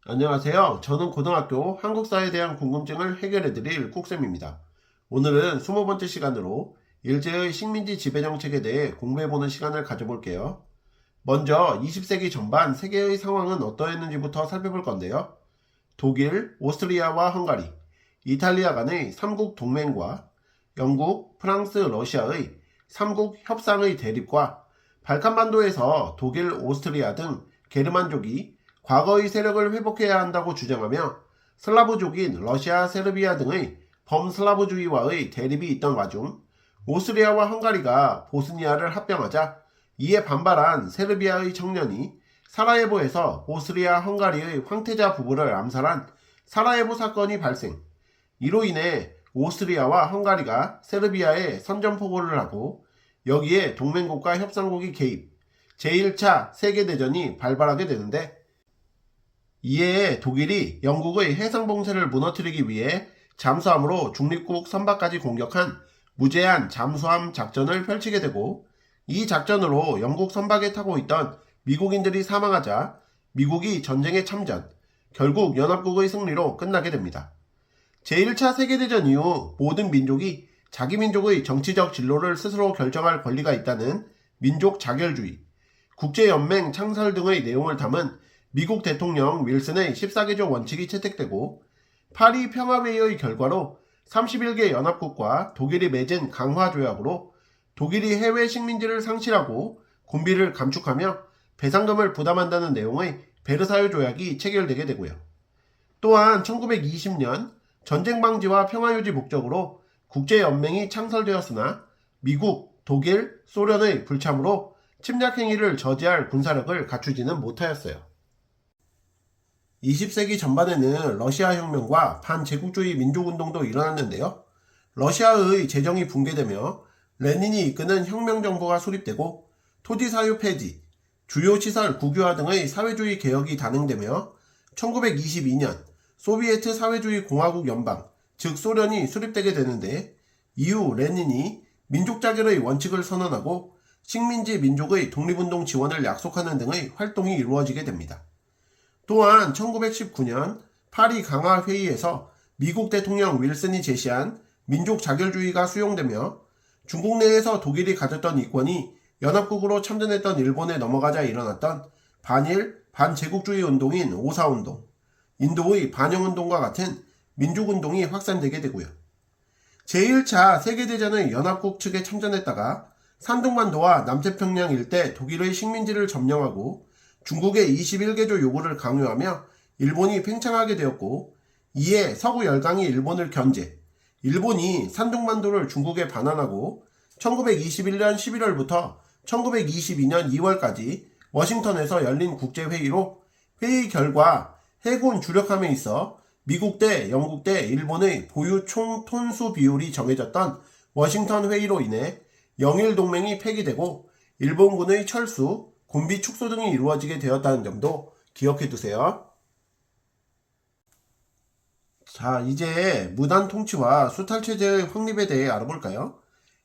안녕하세요. 저는 고등학교 한국사에 대한 궁금증을 해결해드릴 꾹쌤입니다. 오늘은 20번째 시간으로 일제의 식민지 지배정책에 대해 공부해보는 시간을 가져볼게요. 먼저 20세기 전반 세계의 상황은 어떠했는지부터 살펴볼 건데요. 독일, 오스트리아와 헝가리, 이탈리아 간의 삼국 동맹과 영국, 프랑스, 러시아의 삼국 협상의 대립과 발칸반도에서 독일, 오스트리아 등 게르만족이 과거의 세력을 회복해야 한다고 주장하며 슬라브족인 러시아, 세르비아 등의 범슬라브주의와의 대립이 있던 와중 오스트리아와 헝가리가 보스니아를 합병하자 이에 반발한 세르비아의 청년이 사라예보에서 오스트리아, 헝가리의 황태자 부부를 암살한 사라예보 사건이 발생. 이로 인해 오스트리아와 헝가리가 세르비아에 선전포고를 하고 여기에 동맹국과 협상국이 개입, 제1차 세계대전이 발발하게 되는데 이에 독일이 영국의 해상봉쇄를 무너뜨리기 위해 잠수함으로 중립국 선박까지 공격한 무제한 잠수함 작전을 펼치게 되고 이 작전으로 영국 선박에 타고 있던 미국인들이 사망하자 미국이 전쟁에 참전, 결국 연합국의 승리로 끝나게 됩니다. 제1차 세계대전 이후 모든 민족이 자기 민족의 정치적 진로를 스스로 결정할 권리가 있다는 민족 자결주의, 국제연맹 창설 등의 내용을 담은 미국 대통령 윌슨의 14개조 원칙이 채택되고 파리 평화회의의 결과로 31개 연합국과 독일이 맺은 강화조약으로 독일이 해외 식민지를 상실하고 군비를 감축하며 배상금을 부담한다는 내용의 베르사유 조약이 체결되게 되고요. 또한 1920년 전쟁 방지와 평화 유지 목적으로 국제연맹이 창설되었으나 미국, 독일, 소련의 불참으로 침략 행위를 저지할 군사력을 갖추지는 못하였어요. 20세기 전반에는 러시아 혁명과 반제국주의 민족운동도 일어났는데요. 러시아의 재정이 붕괴되며 레닌이 이끄는 혁명정부가 수립되고 토지사유 폐지, 주요 시설 국유화 등의 사회주의 개혁이 단행되며 1922년 소비에트 사회주의 공화국 연방, 즉 소련이 수립되게 되는데 이후 레닌이 민족자결의 원칙을 선언하고 식민지 민족의 독립운동 지원을 약속하는 등의 활동이 이루어지게 됩니다. 또한 1919년 파리 강화회의에서 미국 대통령 윌슨이 제시한 민족 자결주의가 수용되며 중국 내에서 독일이 가졌던 이권이 연합국으로 참전했던 일본에 넘어가자 일어났던 반일, 반제국주의 운동인 오사운동, 인도의 반영운동과 같은 민족운동이 확산되게 되고요. 제1차 세계대전의 연합국 측에 참전했다가 산둥반도와 남태평양 일대 독일의 식민지를 점령하고 중국의 21개조 요구를 강요하며 일본이 팽창하게 되었고 이에 서구 열강이 일본을 견제, 일본이 산둥반도를 중국에 반환하고 1921년 11월부터 1922년 2월까지 워싱턴에서 열린 국제회의로 회의 결과 해군 주력함에 있어 미국 대 영국 대 일본의 보유 총 톤수 비율이 정해졌던 워싱턴 회의로 인해 영일 동맹이 폐기되고 일본군의 철수, 군비 축소 등이 이루어지게 되었다는 점도 기억해 두세요. 자, 이제 무단 통치와 수탈체제의 확립에 대해 알아볼까요?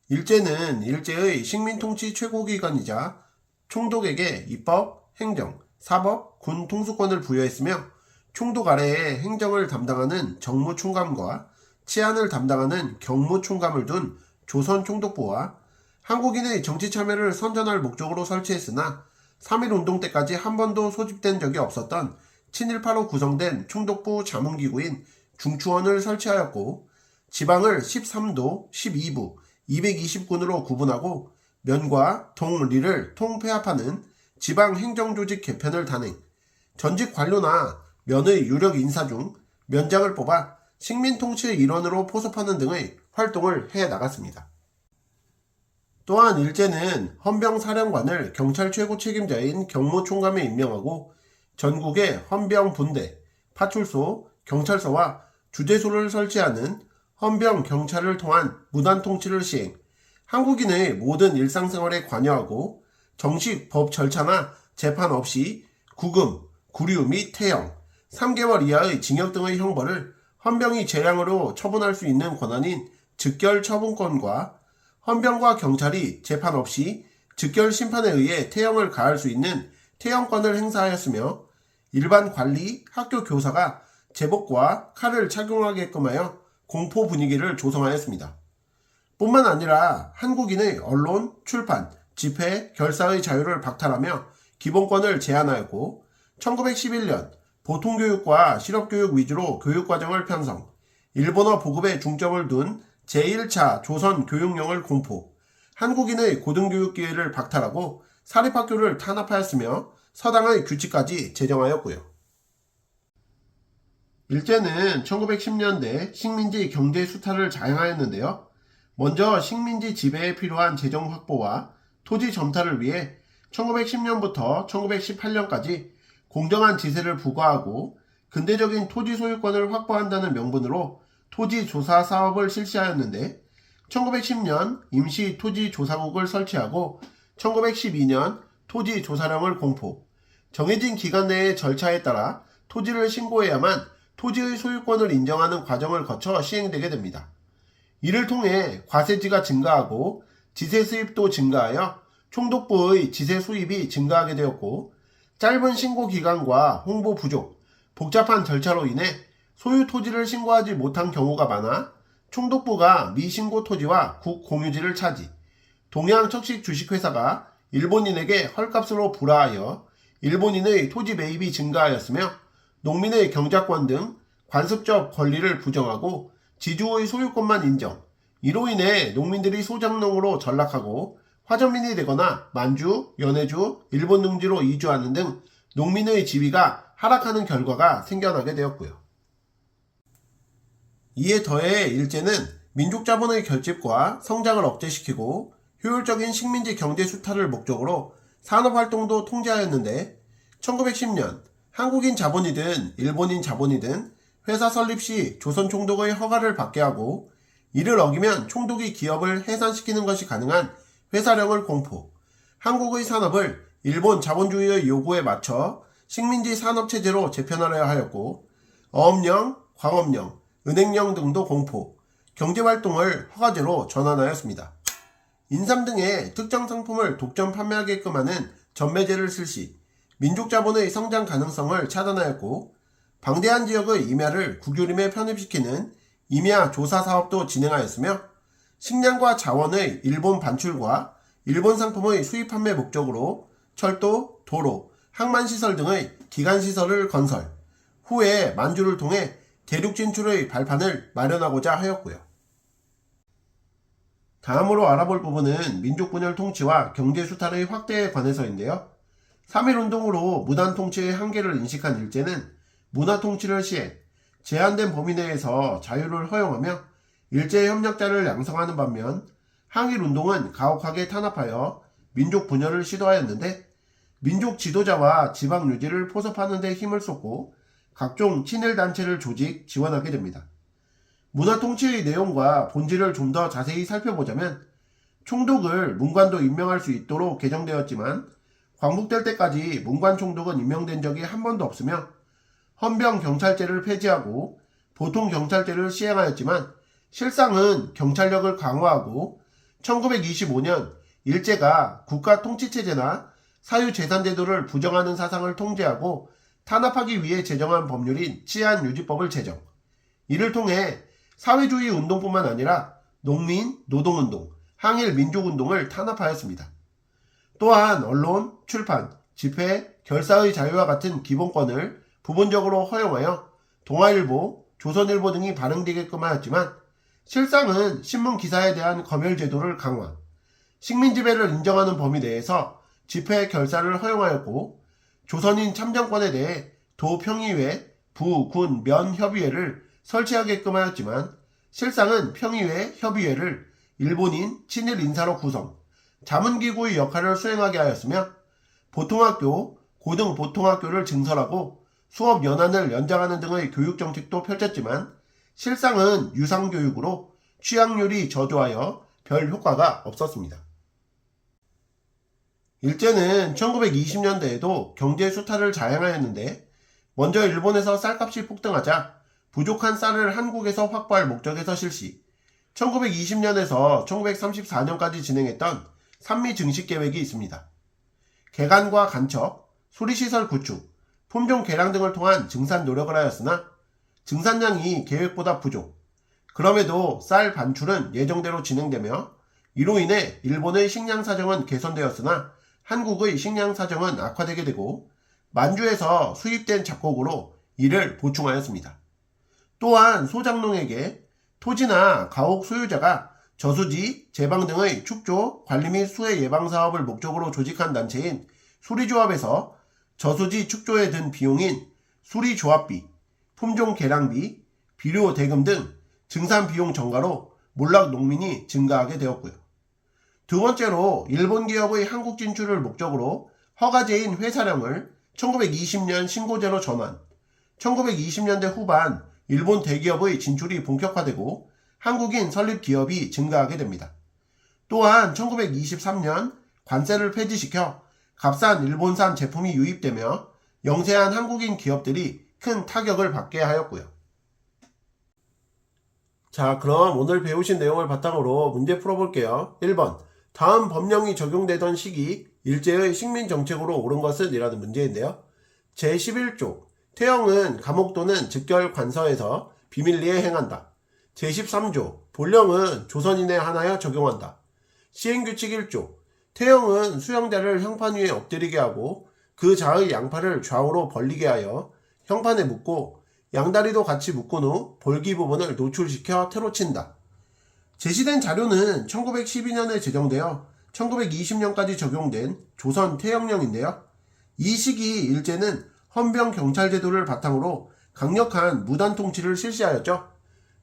일제는 일제의 식민통치 최고기관이자 총독에게 입법, 행정, 사법, 군 통수권을 부여했으며 총독 아래에 행정을 담당하는 정무총감과 치안을 담당하는 경무총감을 둔 조선총독부와 한국인의 정치 참여를 선전할 목적으로 설치했으나 3.1운동 때까지 한 번도 소집된 적이 없었던 친일파로 구성된 총독부 자문기구인 중추원을 설치하였고 지방을 13도, 12부, 220군으로 구분하고 면과 동, 리를 통폐합하는 지방행정조직 개편을 단행, 전직 관료나 면의 유력 인사 중 면장을 뽑아 식민통치의 일원으로 포섭하는 등의 활동을 해나갔습니다. 또한 일제는 헌병사령관을 경찰 최고 책임자인 경무총감에 임명하고 전국에 헌병분대, 파출소, 경찰서와 주재소를 설치하는 헌병경찰을 통한 무단통치를 시행, 한국인의 모든 일상생활에 관여하고 정식 법 절차나 재판 없이 구금, 구류 및 태형, 3개월 이하의 징역 등의 형벌을 헌병이 재량으로 처분할 수 있는 권한인 즉결 처분권과 헌병과 경찰이 재판 없이 즉결 심판에 의해 태형을 가할 수 있는 태형권을 행사하였으며 일반 관리, 학교 교사가 제복과 칼을 착용하게끔 하여 공포 분위기를 조성하였습니다. 뿐만 아니라 한국인의 언론, 출판, 집회, 결사의 자유를 박탈하며 기본권을 제한하였고 1911년 보통교육과 실업교육 위주로 교육과정을 편성, 일본어 보급에 중점을 둔 제1차 조선교육령을 공포, 한국인의 고등교육 기회를 박탈하고 사립학교를 탄압하였으며 서당의 규칙까지 제정하였고요. 일제는 1910년대 식민지 경제 수탈을 자행하였는데요. 먼저 식민지 지배에 필요한 재정 확보와 토지 점탈을 위해 1910년부터 1918년까지 공정한 지세를 부과하고 근대적인 토지 소유권을 확보한다는 명분으로 토지 조사 사업을 실시하였는데 1910년 임시 토지조사국을 설치하고 1912년 토지조사령을 공포, 정해진 기간 내의 절차에 따라 토지를 신고해야만 토지의 소유권을 인정하는 과정을 거쳐 시행되게 됩니다. 이를 통해 과세지가 증가하고 지세 수입도 증가하여 총독부의 지세 수입이 증가하게 되었고 짧은 신고 기간과 홍보 부족, 복잡한 절차로 인해 소유 토지를 신고하지 못한 경우가 많아 총독부가 미신고 토지와 국공유지를 차지, 동양척식 주식회사가 일본인에게 헐값으로 불화하여 일본인의 토지 매입이 증가하였으며 농민의 경작권 등 관습적 권리를 부정하고 지주의 소유권만 인정, 이로 인해 농민들이 소작농으로 전락하고 화전민이 되거나 만주, 연해주, 일본 능지로 이주하는 등 농민의 지위가 하락하는 결과가 생겨나게 되었고요. 이에 더해 일제는 민족자본의 결집과 성장을 억제시키고 효율적인 식민지 경제 수탈을 목적으로 산업활동도 통제하였는데 1910년 한국인 자본이든 일본인 자본이든 회사 설립 시 조선 총독의 허가를 받게 하고 이를 어기면 총독이 기업을 해산시키는 것이 가능한 회사령을 공포, 한국의 산업을 일본 자본주의의 요구에 맞춰 식민지 산업체제로 재편하려 하였고 어업령, 광업령, 은행령 등도 공포, 경제활동을 허가제로 전환하였습니다. 인삼 등의 특정 상품을 독점 판매하게끔 하는 전매제를 실시, 민족자본의 성장 가능성을 차단하였고 방대한 지역의 임야를 국유림에 편입시키는 임야 조사 사업도 진행하였으며 식량과 자원의 일본 반출과 일본 상품의 수입 판매 목적으로 철도, 도로, 항만시설 등의 기간시설을 건설, 후에 만주를 통해 대륙 진출의 발판을 마련하고자 하였고요. 다음으로 알아볼 부분은 민족분열 통치와 경제수탈의 확대에 관해서인데요. 3.1운동으로 무단통치의 한계를 인식한 일제는 문화통치를 시행, 제한된 범위 내에서 자유를 허용하며 일제협력자를 양성하는 반면 항일운동은 가혹하게 탄압하여 민족분열을 시도하였는데 민족 지도자와 지방 유지를 포섭하는 데 힘을 쏟고 각종 친일단체를 조직, 지원하게 됩니다. 문화통치의 내용과 본질을 좀 더 자세히 살펴보자면 총독을 문관도 임명할 수 있도록 개정되었지만 광복될 때까지 문관 총독은 임명된 적이 한 번도 없으며 헌병경찰제를 폐지하고 보통경찰제를 시행하였지만 실상은 경찰력을 강화하고 1925년 일제가 국가통치체제나 사유재산제도를 부정하는 사상을 통제하고 탄압하기 위해 제정한 법률인 치안유지법을 제정, 이를 통해 사회주의 운동뿐만 아니라 농민, 노동운동, 항일 민족운동을 탄압하였습니다. 또한 언론, 출판, 집회, 결사의 자유와 같은 기본권을 부분적으로 허용하여 동아일보, 조선일보 등이 발행되게끔 하였지만 실상은 신문기사에 대한 검열제도를 강화, 식민지배를 인정하는 범위 내에서 집회, 결사를 허용하였고 조선인 참정권에 대해 도평의회, 부, 군, 면 협의회를 설치하게끔 하였지만 실상은 평의회, 협의회를 일본인 친일 인사로 구성, 자문기구의 역할을 수행하게 하였으며 보통학교, 고등보통학교를 증설하고 수업 연한을 연장하는 등의 교육정책도 펼쳤지만 실상은 유상교육으로 취학률이 저조하여 별 효과가 없었습니다. 일제는 1920년대에도 경제 수탈을 자행하였는데 먼저 일본에서 쌀값이 폭등하자 부족한 쌀을 한국에서 확보할 목적에서 실시, 1920년에서 1934년까지 진행했던 산미 증식 계획이 있습니다. 개간과 간척, 수리시설 구축, 품종 개량 등을 통한 증산 노력을 하였으나 증산량이 계획보다 부족, 그럼에도 쌀 반출은 예정대로 진행되며 이로 인해 일본의 식량 사정은 개선되었으나 한국의 식량 사정은 악화되게 되고 만주에서 수입된 작곡으로 이를 보충하였습니다. 또한 소장농에게 토지나 가옥 소유자가 저수지, 제방 등의 축조, 관리 및 수해 예방 사업을 목적으로 조직한 단체인 수리조합에서 저수지 축조에 든 비용인 수리조합비, 품종 개량비, 비료 대금 등 증산 비용 증가로 몰락 농민이 증가하게 되었고요. 두 번째로 일본 기업의 한국 진출을 목적으로 허가제인 회사령을 1920년 신고제로 전환, 1920년대 후반 일본 대기업의 진출이 본격화되고 한국인 설립 기업이 증가하게 됩니다. 또한 1923년 관세를 폐지시켜 값싼 일본산 제품이 유입되며 영세한 한국인 기업들이 큰 타격을 받게 하였고요. 자, 그럼 오늘 배우신 내용을 바탕으로 문제 풀어볼게요. 1번. 다음 법령이 적용되던 시기 일제의 식민정책으로 옳은 것은? 이라는 문제인데요. 제11조. 태형은 감옥 또는 즉결 관서에서 비밀리에 행한다. 제13조. 본령은 조선인에 한하여 적용한다. 시행규칙 1조. 태형은 수형자를 형판 위에 엎드리게 하고 그 자의 양팔을 좌우로 벌리게 하여 형판에 묶고 양다리도 같이 묶은 후 볼기 부분을 노출시켜 테로 친다. 제시된 자료는 1912년에 제정되어 1920년까지 적용된 조선 태형령인데요. 이 시기 일제는 헌병 경찰제도를 바탕으로 강력한 무단 통치를 실시하였죠.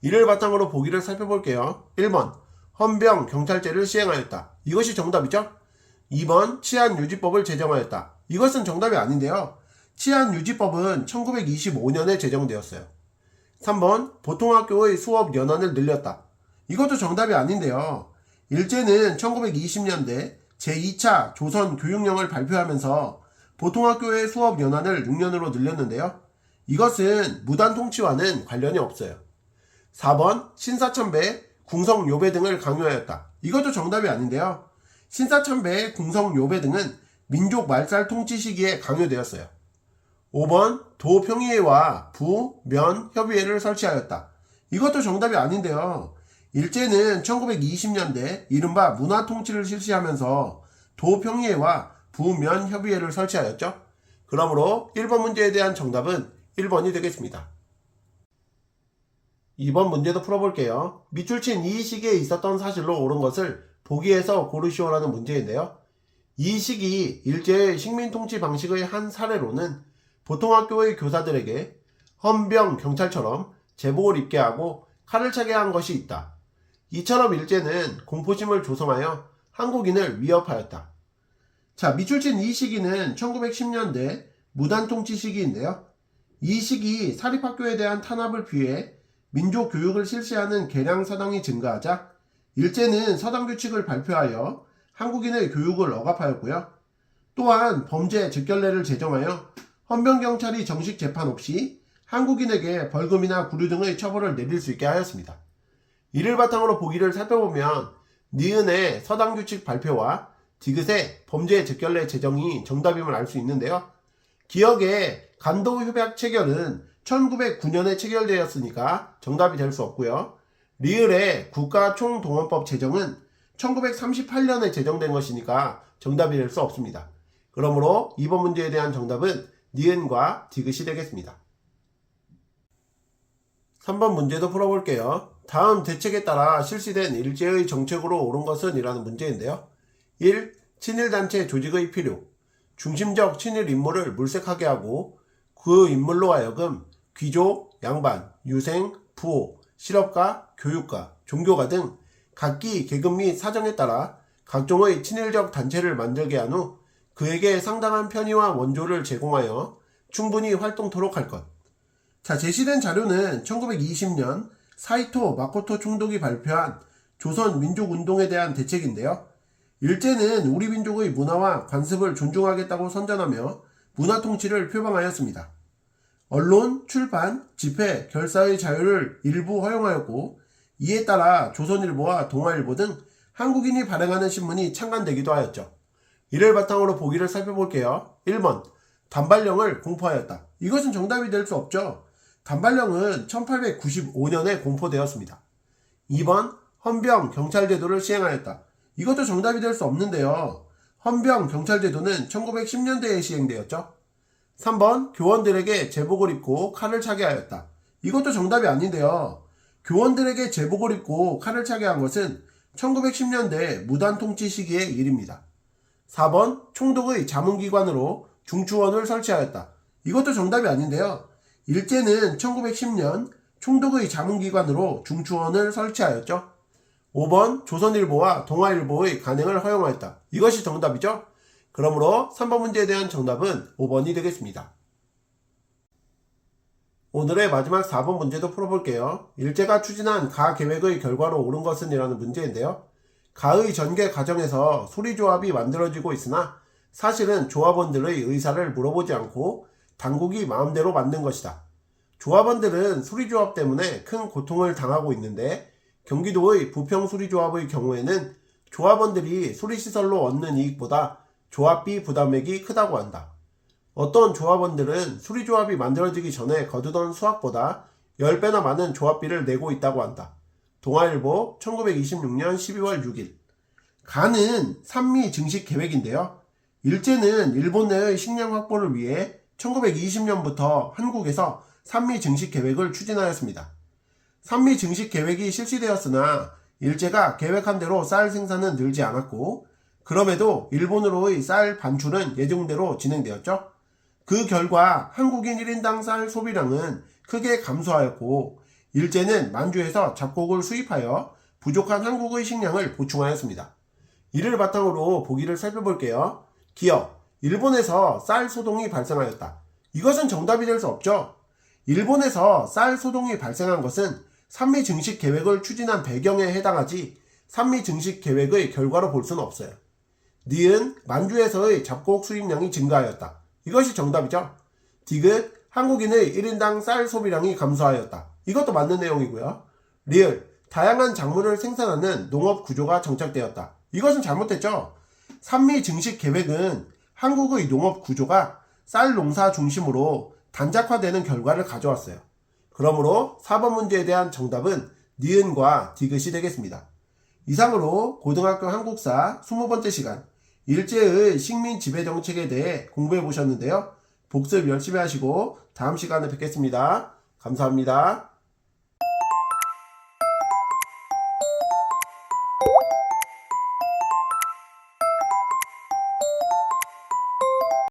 이를 바탕으로 보기를 살펴볼게요. 1번 헌병 경찰제를 시행하였다. 이것이 정답이죠. 2번 치안유지법을 제정하였다. 이것은 정답이 아닌데요. 치안유지법은 1925년에 제정되었어요. 3번 보통학교의 수업 연한을 늘렸다. 이것도 정답이 아닌데요. 일제는 1920년대 제2차 조선교육령을 발표하면서 보통학교의 수업 연한을 6년으로 늘렸는데요. 이것은 무단통치와는 관련이 없어요. 4번 신사참배, 궁성요배 등을 강요하였다. 이것도 정답이 아닌데요. 신사참배, 궁성요배 등은 민족 말살 통치 시기에 강요되었어요. 5번 도평의회와 부, 면, 협의회를 설치하였다. 이것도 정답이 아닌데요. 일제는 1920년대 이른바 문화통치를 실시하면서 도평의회와 부, 면, 협의회를 설치하였죠. 그러므로 1번 문제에 대한 정답은 1번이 되겠습니다. 2번 문제도 풀어볼게요. 밑줄 친 이 시기에 있었던 사실로 옳은 것을 보기에서 고르시오라는 문제인데요. 이 시기 일제의 식민통치 방식의 한 사례로는 보통학교의 교사들에게 헌병 경찰처럼 제복을 입게 하고 칼을 차게 한 것이 있다. 이처럼 일제는 공포심을 조성하여 한국인을 위협하였다. 자, 밑줄 친 이 시기는 1910년대 무단통치 시기인데요. 이 시기 사립학교에 대한 탄압을 피해 민족교육을 실시하는 개량 사당이 증가하자 일제는 서당규칙을 발표하여 한국인의 교육을 억압하였고요. 또한 범죄 즉결례를 제정하여 헌병경찰이 정식 재판 없이 한국인에게 벌금이나 구류 등의 처벌을 내릴 수 있게 하였습니다. 이를 바탕으로 보기를 살펴보면 니은의 서당규칙 발표와 디귿의 범죄 즉결례 제정이 정답임을 알 수 있는데요. 기억의 간도협약 체결은 1909년에 체결되었으니까 정답이 될 수 없고요. 리을의 국가총동원법 제정은 1938년에 제정된 것이니까 정답이 될 수 없습니다. 그러므로 이번 문제에 대한 정답은 니은과 디귿이 되겠습니다. 3번 문제도 풀어볼게요. 다음 대책에 따라 실시된 일제의 정책으로 옳은 것은? 이라는 문제인데요. 1. 친일단체 조직의 필요. 중심적 친일 인물을 물색하게 하고 그 인물로 하여금 귀족, 양반, 유생, 부호, 실업가, 교육가, 종교가 등 각기 계급 및 사정에 따라 각종의 친일적 단체를 만들게 한 후 그에게 상당한 편의와 원조를 제공하여 충분히 활동토록 할 것. 자, 제시된 자료는 1920년 사이토 마코토 총독이 발표한 조선 민족운동에 대한 대책인데요. 일제는 우리 민족의 문화와 관습을 존중하겠다고 선전하며 문화통치를 표방하였습니다. 언론, 출판, 집회, 결사의 자유를 일부 허용하였고 이에 따라 조선일보와 동아일보 등 한국인이 발행하는 신문이 창간되기도 하였죠. 이를 바탕으로 보기를 살펴볼게요. 1번 단발령을 공포하였다. 이것은 정답이 될 수 없죠. 단발령은 1895년에 공포되었습니다. 2번 헌병 경찰제도를 시행하였다. 이것도 정답이 될 수 없는데요. 헌병 경찰제도는 1910년대에 시행되었죠. 3번 교원들에게 제복을 입고 칼을 차게 하였다. 이것도 정답이 아닌데요. 교원들에게 제복을 입고 칼을 차게 한 것은 1910년대 무단통치 시기의 일입니다. 4번 총독의 자문기관으로 중추원을 설치하였다. 이것도 정답이 아닌데요. 일제는 1910년 총독의 자문기관으로 중추원을 설치하였죠. 5번 조선일보와 동아일보의 간행을 허용하였다. 이것이 정답이죠. 그러므로 3번 문제에 대한 정답은 5번이 되겠습니다. 오늘의 마지막 4번 문제도 풀어볼게요. 일제가 추진한 가 계획의 결과로 옳은 것은 이라는 문제인데요. 가의 전개 과정에서 수리조합이 만들어지고 있으나 사실은 조합원들의 의사를 물어보지 않고 당국이 마음대로 만든 것이다. 조합원들은 수리조합 때문에 큰 고통을 당하고 있는데 경기도의 부평수리조합의 경우에는 조합원들이 수리시설로 얻는 이익보다 조합비 부담액이 크다고 한다. 어떤 조합원들은 수리조합이 만들어지기 전에 거두던 수확보다 10배나 많은 조합비를 내고 있다고 한다. 동아일보 1926년 12월 6일. 가는 산미 증식 계획인데요. 일제는 일본 내의 식량 확보를 위해 1920년부터 한국에서 산미 증식 계획을 추진하였습니다. 산미 증식 계획이 실시되었으나 일제가 계획한 대로 쌀 생산은 늘지 않았고 그럼에도 일본으로의 쌀 반출은 예정대로 진행되었죠. 그 결과 한국인 1인당 쌀 소비량은 크게 감소하였고 일제는 만주에서 잡곡을 수입하여 부족한 한국의 식량을 보충하였습니다. 이를 바탕으로 보기를 살펴볼게요. 기억, 일본에서 쌀 소동이 발생하였다. 이것은 정답이 될 수 없죠. 일본에서 쌀 소동이 발생한 것은 산미 증식 계획을 추진한 배경에 해당하지 산미 증식 계획의 결과로 볼 수는 없어요. 니은 만주에서의 잡곡 수입량이 증가하였다. 이것이 정답이죠. 디귿 한국인의 1인당 쌀 소비량이 감소하였다. 이것도 맞는 내용이고요. 리을 다양한 작물을 생산하는 농업 구조가 정착되었다. 이것은 잘못됐죠. 산미 증식 계획은 한국의 농업 구조가 쌀 농사 중심으로 단작화되는 결과를 가져왔어요. 그러므로 4번 문제에 대한 정답은 니은과 디귿이 되겠습니다. 이상으로 고등학교 한국사 20번째 시간 일제의 식민 지배 정책에 대해 공부해 보셨는데요. 복습 열심히 하시고 다음 시간에 뵙겠습니다. 감사합니다.